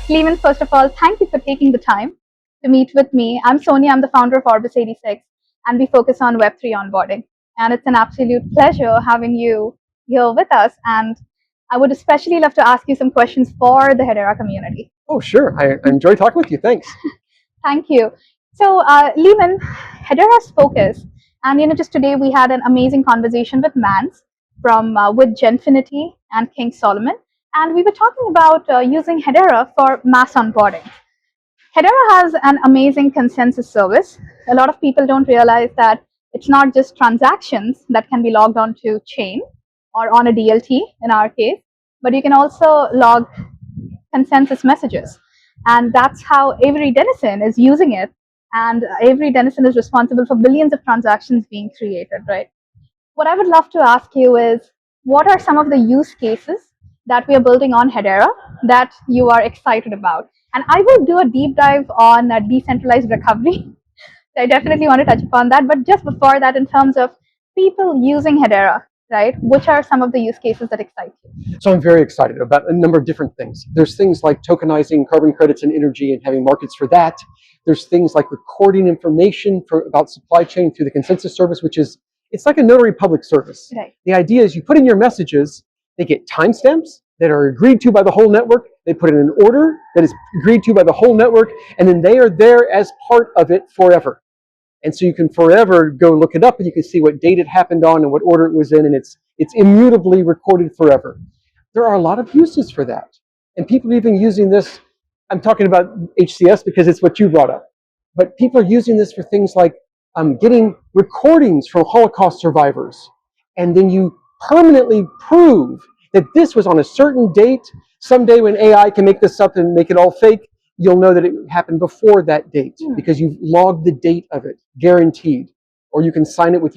Leemon, first of all, thank you for taking the time to meet with me. I'm Soniya, I'm the founder of Orbis 86, and we focus on Web3 onboarding. And it's an absolute pleasure having you here with us. And I would especially love to ask you some questions for the Hedera community. Oh, sure. I enjoy talking with you. Thanks. Thank you. So, Leemon, Hedera's focus, and just today we had an amazing conversation with Mans with Genfinity and King Solomon, and we were talking about using Hedera for mass onboarding. Hedera has an amazing consensus service. A lot of people don't realize that it's not just transactions that can be logged onto chain or on a DLT in our case, but you can also log consensus messages. And that's how Avery Dennison is using it. And Avery Dennison is responsible for billions of transactions being created, right? What I would love to ask you is, what are some of the use cases that we are building on Hedera that you are excited about? And I will do a deep dive on decentralized recovery. I definitely want to touch upon that. But just before that, in terms of people using Hedera, right? Which are some of the use cases that excite you? So I'm very excited about a number of different things. There's things like tokenizing carbon credits and energy and having markets for that. There's things like recording information about supply chain through the consensus service, which is, it's like a notary public service. Right. The idea is you put in your messages, they get timestamps that are agreed to by the whole network. They put in an order that is agreed to by the whole network, and then they are there as part of it forever. And so you can forever go look it up, and you can see what date it happened on and what order it was in, and it's immutably recorded forever. There are a lot of uses for that. And people are even using this, I'm talking about HCS because it's what you brought up, but people are using this for things like getting recordings from Holocaust survivors, and then you permanently prove that this was on a certain date. Someday when AI can make this up and make it all fake, you'll know that it happened before that date because you've logged the date of it, guaranteed. Or you can sign it with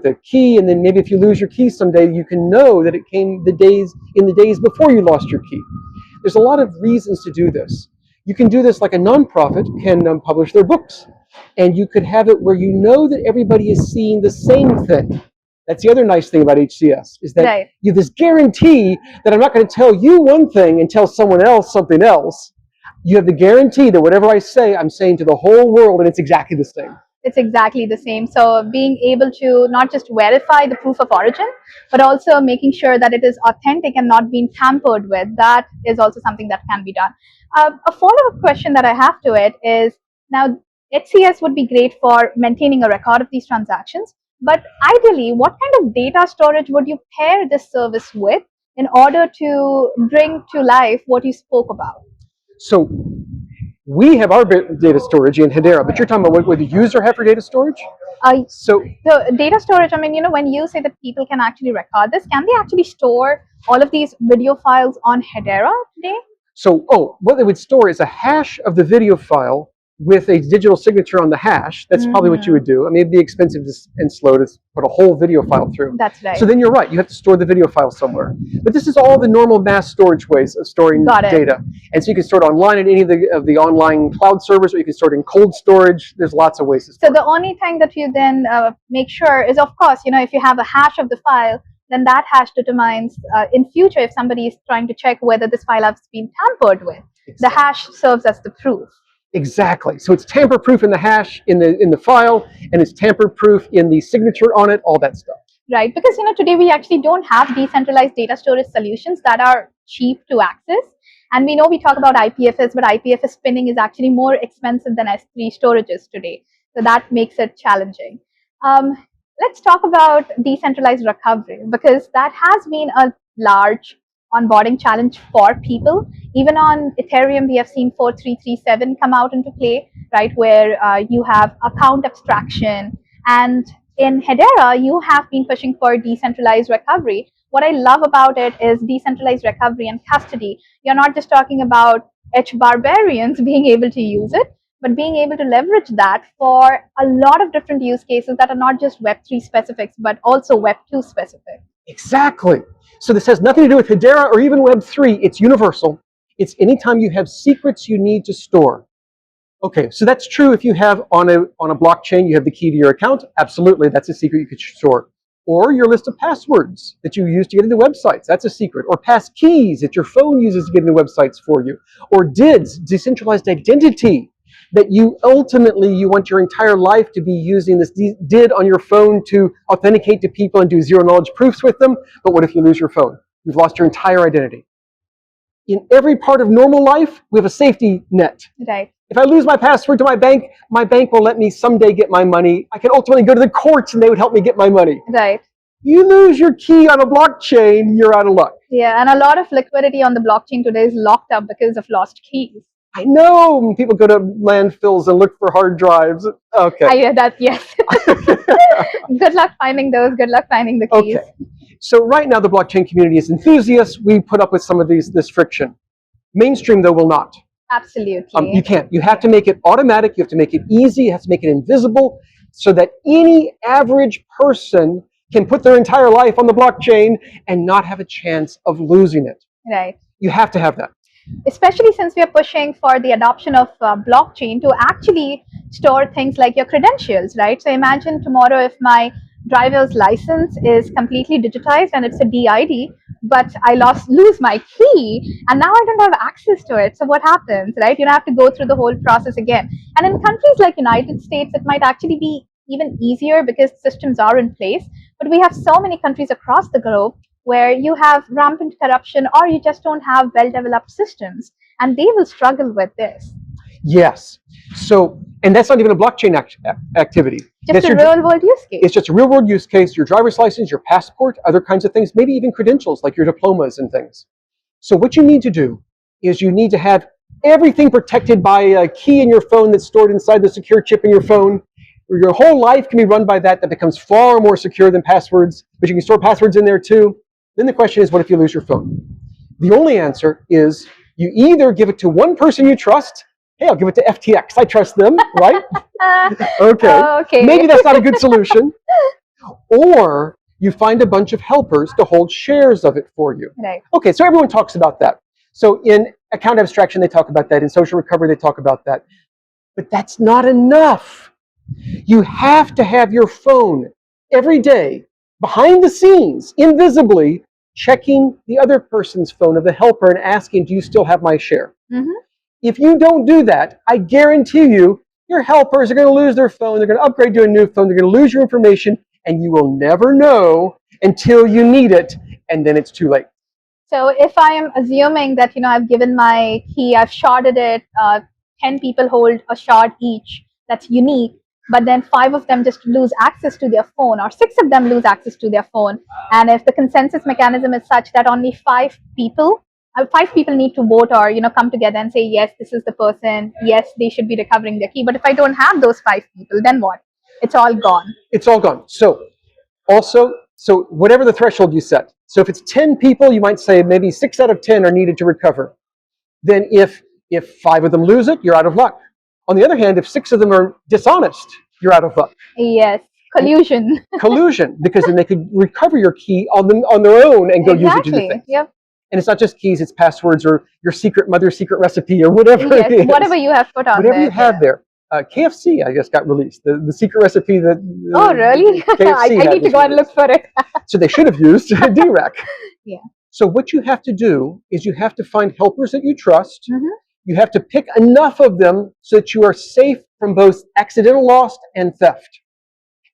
a key, and then maybe if you lose your key someday, you can know that it came in the days before you lost your key. There's a lot of reasons to do this. You can do this like a nonprofit can publish their books, and you could have it where you know that everybody is seeing the same thing. That's the other nice thing about HCS, is that you have this guarantee that I'm not going to tell you one thing and tell someone else something else. You have the guarantee that whatever I say, I'm saying to the whole world, and it's exactly the same. It's exactly the same. So being able to not just verify the proof of origin, but also making sure that it is authentic and not being tampered with, that is also something that can be done. A follow-up question that I have to it is, now HCS would be great for maintaining a record of these transactions, but ideally, what kind of data storage would you pair this service with in order to bring to life what you spoke about? So we have our data storage in Hedera, but you're talking about what the user have for data storage? So the data storage, I mean, when you say that people can actually record this, can they actually store all of these video files on Hedera today? So, what they would store is a hash of the video file with a digital signature on the hash. That's probably what you would do. I mean, it'd be expensive and slow to put a whole video file through. That's right. So then you're right. You have to store the video file somewhere. But this is all the normal mass storage ways of storing data. And so you can store it online in any of the online cloud servers, or you can store it in cold storage. There's lots of ways to store it. So the only thing that you then make sure is, of course, if you have a hash of the file, then that hash determines in future if somebody is trying to check whether this file has been tampered with. Exactly. The hash serves as the proof. Exactly. So it's tamper-proof in the hash in the file, and it's tamper-proof in the signature on it, all that stuff. Right, because today we actually don't have decentralized data storage solutions that are cheap to access. And we know we talk about IPFS, but IPFS spinning is actually more expensive than S3 storages today. So that makes it challenging. Let's talk about decentralized recovery, because that has been a large onboarding challenge for people. Even on Ethereum, we have seen 4337 come out into play, right, where you have account abstraction. And in Hedera, you have been pushing for decentralized recovery. What I love about it is decentralized recovery and custody. You're not just talking about barbarians being able to use it, but being able to leverage that for a lot of different use cases that are not just Web3 specifics, but also Web2 specific. Exactly. So this has nothing to do with Hedera or even Web3. It's universal. It's anytime you have secrets you need to store. Okay, so that's true if you have on a blockchain, you have the key to your account. Absolutely, that's a secret you could store. Or your list of passwords that you use to get into websites. That's a secret. Or pass keys that your phone uses to get into websites for you. Or DIDs, decentralized identity, that you want your entire life to be using this DID on your phone to authenticate to people and do zero-knowledge proofs with them. But what if you lose your phone? You've lost your entire identity. In every part of normal life, we have a safety net. Right. If I lose my password to my bank will let me someday get my money. I can ultimately go to the courts and they would help me get my money. Right. You lose your key on a blockchain, you're out of luck. Yeah, and a lot of liquidity on the blockchain today is locked up because of lost keys. I know. People go to landfills and look for hard drives. Okay. I hear that, yes. Good luck finding those. Good luck finding the keys. Okay. So right now the blockchain community is enthusiasts. We put up with some of this friction. Mainstream, though, will not. Absolutely. You can't. You have to make it automatic. You have to make it easy. You have to make it invisible so that any average person can put their entire life on the blockchain and not have a chance of losing it. Right. You have to have that. Especially since we are pushing for the adoption of blockchain to actually store things like your credentials, right? So imagine tomorrow if my driver's license is completely digitized and it's a DID, but I lose my key and now I don't have access to it. So what happens, right? You have to go through the whole process again. And in countries like United States, it might actually be even easier because systems are in place. But we have so many countries across the globe where you have rampant corruption or you just don't have well-developed systems, and they will struggle with this. Yes. So, and that's not even a blockchain activity. Just a real-world use case. It's just a real-world use case, your driver's license, your passport, other kinds of things, maybe even credentials like your diplomas and things. So what you need to do is you need to have everything protected by a key in your phone that's stored inside the secure chip in your phone. Your whole life can be run by that. That becomes far more secure than passwords, but you can store passwords in there too. Then the question is, what if you lose your phone? The only answer is you either give it to one person you trust. Hey, I'll give it to FTX. I trust them, right? Okay. Maybe that's not a good solution. Or you find a bunch of helpers to hold shares of it for you. Right. Okay, so everyone talks about that. So in account abstraction, they talk about that. In social recovery, they talk about that. But that's not enough. You have to have your phone every day, behind the scenes, invisibly, checking the other person's phone of the helper and asking, do you still have my share? Mm-hmm. If you don't do that, I guarantee you, your helpers are going to lose their phone, they're going to upgrade to a new phone, they're going to lose your information, and you will never know until you need it, and then it's too late. So if I am assuming that, I've given my key, I've sharded it, 10 people hold a shard each that's unique, but then 5 of them just lose access to their phone, or 6 of them lose access to their phone. And if the consensus mechanism is such that only 5 people need to vote or, come together and say, yes, this is the person, yes, they should be recovering their key. But if I don't have those 5 people, then what? It's all gone. It's all gone. So whatever the threshold you set. So if it's 10 people, you might say maybe 6 out of 10 are needed to recover. Then if 5 of them lose it, you're out of luck. On the other hand, if 6 of them are dishonest, you're out of luck. Yes, collusion. Collusion, because then they could recover your key on their own and go use it to do things. Yep. And it's not just keys, it's passwords or your mother's secret recipe or whatever it is. Whatever you have put on whatever there. Whatever you have there. KFC, I guess, got released. The secret recipe that... oh, really? I need to go and look for it. So they should have used DREC. Yeah. So what you have to do is you have to find helpers that you trust. Mm-hmm. You have to pick enough of them so that you are safe from both accidental loss and theft.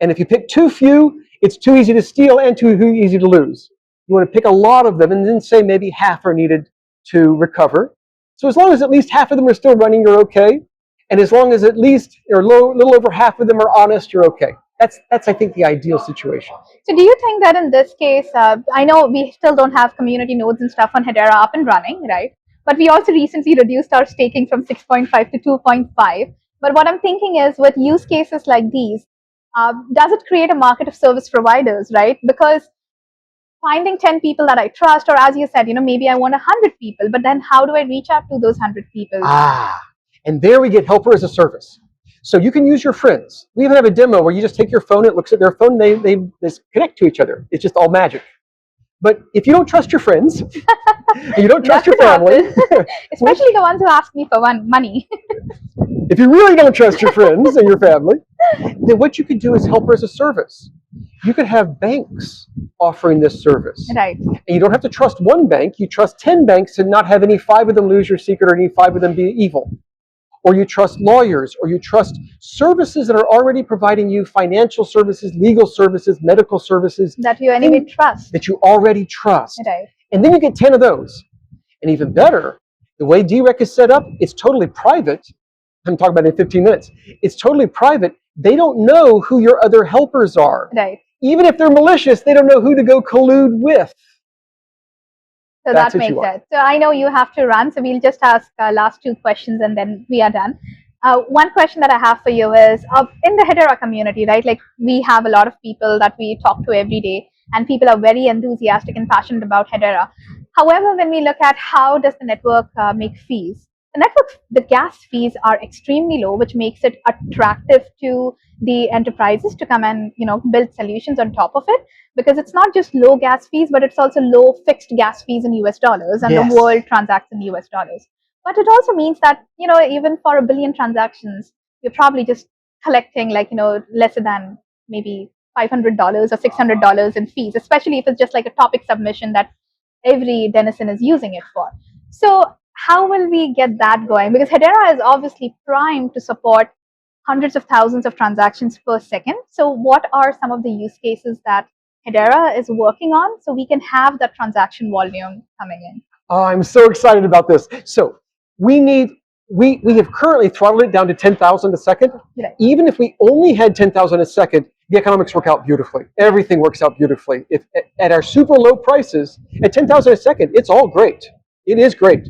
And if you pick too few, it's too easy to steal and too easy to lose. You want to pick a lot of them and then say maybe half are needed to recover. So as long as at least half of them are still running, you're okay. And as long as at least or a little over half of them are honest, you're okay. That's I think, the ideal situation. So do you think that in this case, I know we still don't have community nodes and stuff on Hedera up and running, right? But we also recently reduced our staking from 6.5 to 2.5. But what I'm thinking is, with use cases like these, does it create a market of service providers, right? Because finding 10 people that I trust, or as you said, maybe I want 100 people, but then how do I reach out to those 100 people? And there we get helper as a service. So you can use your friends. We even have a demo where you just take your phone, it looks at their phone, they connect to each other. It's just all magic. But if you don't trust your friends, and you don't trust your family, especially the ones who ask me for money. If you really don't trust your friends and your family, then what you could do is helper as a service. You could have banks offering this service. Right. And you don't have to trust one bank. You trust 10 banks and not have any 5 of them lose your secret or any 5 of them be evil. Or you trust lawyers, or you trust services that are already providing you financial services, legal services, medical services. That you anyway trust. That you already trust. Right. And then you get 10 of those. And even better, the way DREC is set up, it's totally private. I'm talking about it in 15 minutes. It's totally private. They don't know who your other helpers are. Right. Even if they're malicious, they don't know who to go collude with. So that makes sense. So I know you have to run, so we'll just ask last 2 questions and then we are done. One question that I have for you is, in the Hedera community, right? Like, we have a lot of people that we talk to every day, and people are very enthusiastic and passionate about Hedera. However, when we look at how does the network make fees, the gas fees are extremely low, which makes it attractive to the enterprises to come and build solutions on top of it, because it's not just low gas fees, but it's also low fixed gas fees in US dollars, and Yes. the world transacts in US dollars. But it also means that even for 1 billion transactions, you're probably just collecting lesser than maybe $500 or $600 in fees, especially if it's just like a topic submission that every denizen is using it for. So how will we get that going? Because Hedera is obviously primed to support hundreds of thousands of transactions per second. So what are some of the use cases that Hedera is working on so we can have that transaction volume coming in? Oh, I'm so excited about this. So we have currently throttled it down to 10,000 a second. Right. Even if we only had 10,000 a second, the economics work out beautifully. Everything works out beautifully. If at our super low prices, at 10,000 a second, it's all great. It is great.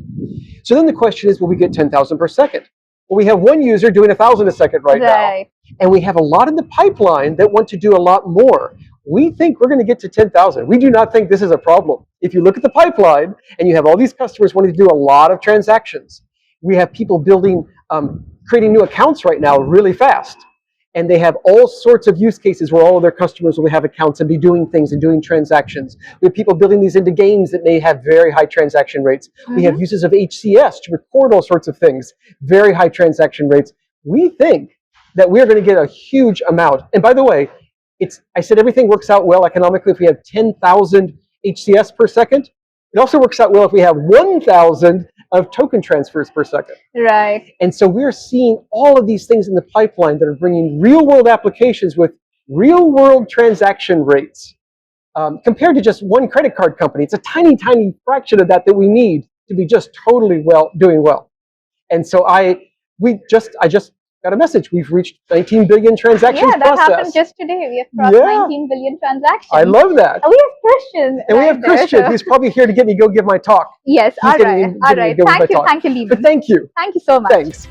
So then the question is, will we get 10,000 per second? Well, we have one user doing 1,000 a second right now. And we have a lot in the pipeline that want to do a lot more. We think we're going to get to 10,000. We do not think this is a problem. If you look at the pipeline and you have all these customers wanting to do a lot of transactions, we have people creating new accounts right now really fast. And they have all sorts of use cases where all of their customers will have accounts and be doing things and doing transactions. We have people building these into games that may have very high transaction rates. We have uses of HCS to record all sorts of things, very high transaction rates. We think that we're going to get a huge amount. And by the way, I said everything works out well economically if we have 10,000 HCS per second. It also works out well if we have 1,000 of token transfers per second. Right. And so we're seeing all of these things in the pipeline that are bringing real-world applications with real-world transaction rates. Compared to just one credit card company, it's a tiny, tiny fraction of that we need to be just totally doing well. And so I just got a message. We've reached 19 billion transactions processed. Yeah, that happened just today. We have crossed 19 billion transactions. I love that. And we have Christian. And we have Christian, who's probably here to get me go give my talk. Yes, all right. Thank you, Leemon. But thank you. Thank you so much. Thanks.